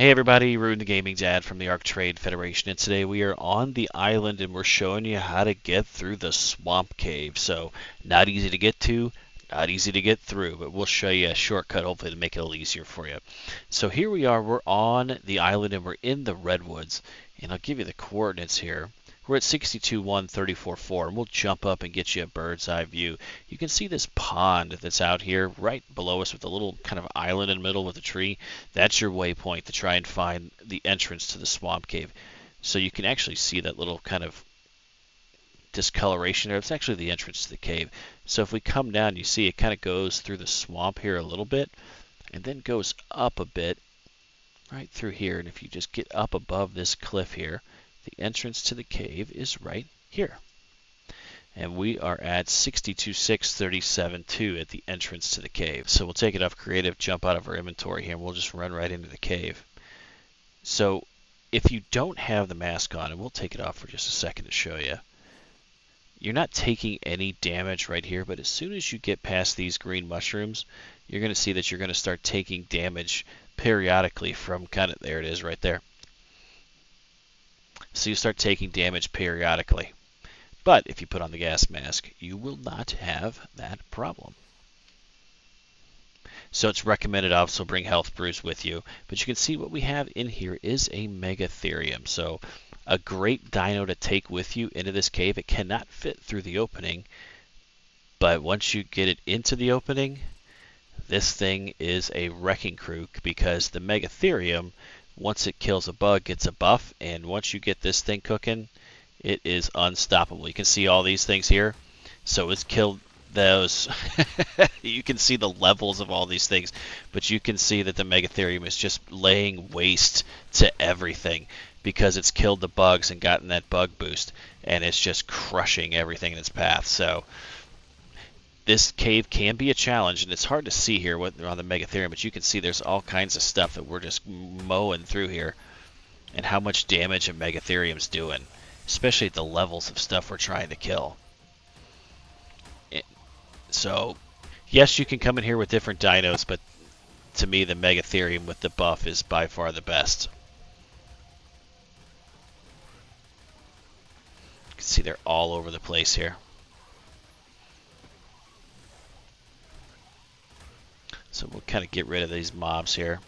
Hey everybody, Ruin the Gaming Dad from the Arc Trade Federation, and today we are on the island and we're showing you how to get through the swamp cave. So, not easy to get to, not easy to get through, but we'll show you a shortcut hopefully to make it a little easier for you. So here we are, we're on the island and we're in the redwoods, and I'll give you the coordinates here. We're at 62,134.4, and we'll jump up and get you a bird's eye view. You can see this pond that's out here right below us with a little kind of island in the middle with a tree. That's your waypoint to try and find the entrance to the swamp cave. So you can actually see that little kind of discoloration there. It's actually the entrance to the cave. So if we come down, you see it kind of goes through the swamp here a little bit and then goes up a bit right through here. And if you just get up above this cliff here, the entrance to the cave is right here. And we are at 62,637.2 at the entrance to the cave. So we'll take it off creative, jump out of our inventory here, and we'll just run right into the cave. So if you don't have the mask on, and we'll take it off for just a second to show you, you're not taking any damage right here, but as soon as you get past these green mushrooms, you're going to see that you're going to start taking damage periodically from kind of, there it is right there. So you start taking damage periodically. But if you put on the gas mask, you will not have that problem. So it's recommended also bring health brews with you. But you can see what we have in here is a Megatherium. So a great dino to take with you into this cave. It cannot fit through the opening. But once you get it into the opening, this thing is a wrecking crew because the Megatherium, once it kills a bug, gets a buff. And once you get this thing cooking, it is unstoppable. You can see all these things here. So it's killed those. You can see the levels of all these things. But you can see that the Megatherium is just laying waste to everything because it's killed the bugs and gotten that bug boost. And it's just crushing everything in its path. So this cave can be a challenge. And it's hard to see here on the Megatherium. But you can see there's all kinds of stuff that we're just mowing through here. And how much damage a Megatherium's doing. Especially at the levels of stuff we're trying to kill. So, yes, you can come in here with different dinos, but to me, the Megatherium with the buff is by far the best. You can see they're all over the place here. So we'll kind of get rid of these mobs here.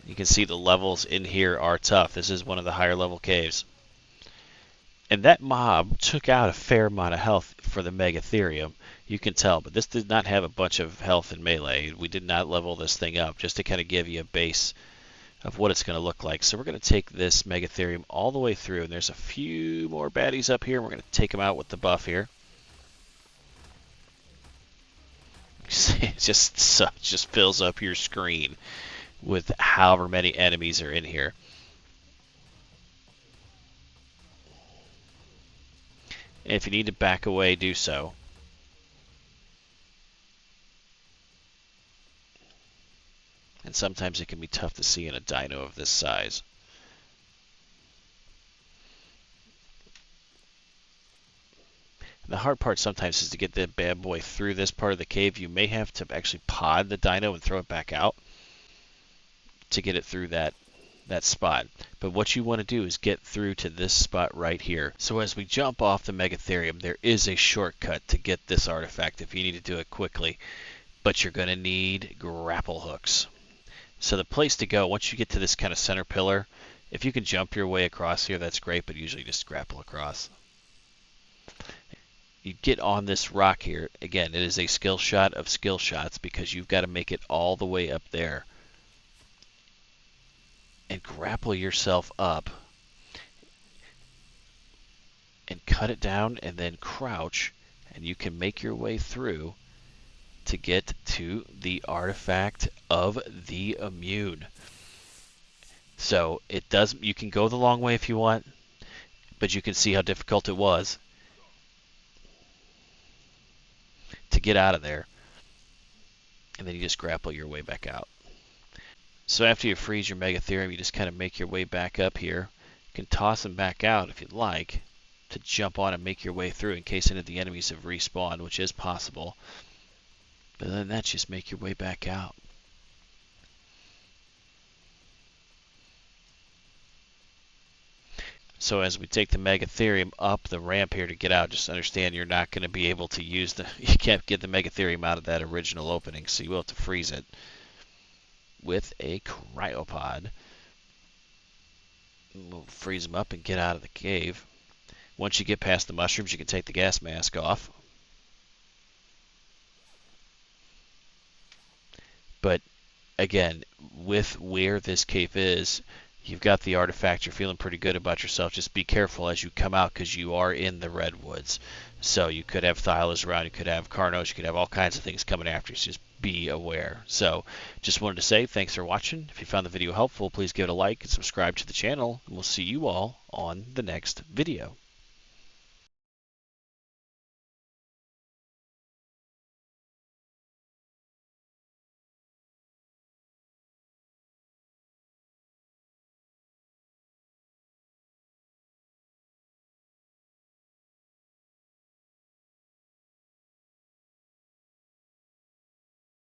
You can see the levels in here are tough. This is one of the higher level caves. And that mob took out a fair amount of health for the Megatherium. You can tell, but this did not have a bunch of health in melee. We did not level this thing up just to kind of give you a base of what it's going to look like. So we're going to take this Megatherium all the way through. And there's a few more baddies up here. We're going to take them out with the buff here. It just fills up your screen with however many enemies are in here. And if you need to back away, do so. And sometimes it can be tough to see in a dino of this size. And the hard part sometimes is to get the bad boy through this part of the cave. You may have to actually pod the dino and throw it back out to get it through that spot. But what you want to do is get through to this spot right here. So as we jump off the Megatherium, there is a shortcut to get this artifact if you need to do it quickly. But you're going to need grapple hooks. So the place to go, once you get to this kind of center pillar, if you can jump your way across here, that's great, but usually just grapple across. You get on this rock here. Again, it is a skill shot of skill shots because you've got to make it all the way up there. And grapple yourself up and cut it down and then crouch, and you can make your way through to get to the artifact of the immune. So it does, you can go the long way if you want, but you can see how difficult it was to get out of there, and then you just grapple your way back out. So after you freeze your Megatherium, you just kind of make your way back up here. You can toss them back out if you'd like to jump on and make your way through in case any of the enemies have respawned, which is possible. But other than that, just make your way back out. So as we take the Megatherium up the ramp here to get out, just understand you're not going to be able to use you can't get the Megatherium out of that original opening, so you will have to freeze it with a cryopod. We'll freeze them up and get out of the cave. Once you get past the mushrooms, you can take the gas mask off. But again, with where this cave is, you've got the artifact, you're feeling pretty good about yourself. Just be careful as you come out because you are in the redwoods. So you could have Thylas around, you could have Carnos, you could have all kinds of things coming after you. So just be aware. So just wanted to say thanks for watching. If you found the video helpful, please give it a like and subscribe to the channel. And we'll see you all on the next video.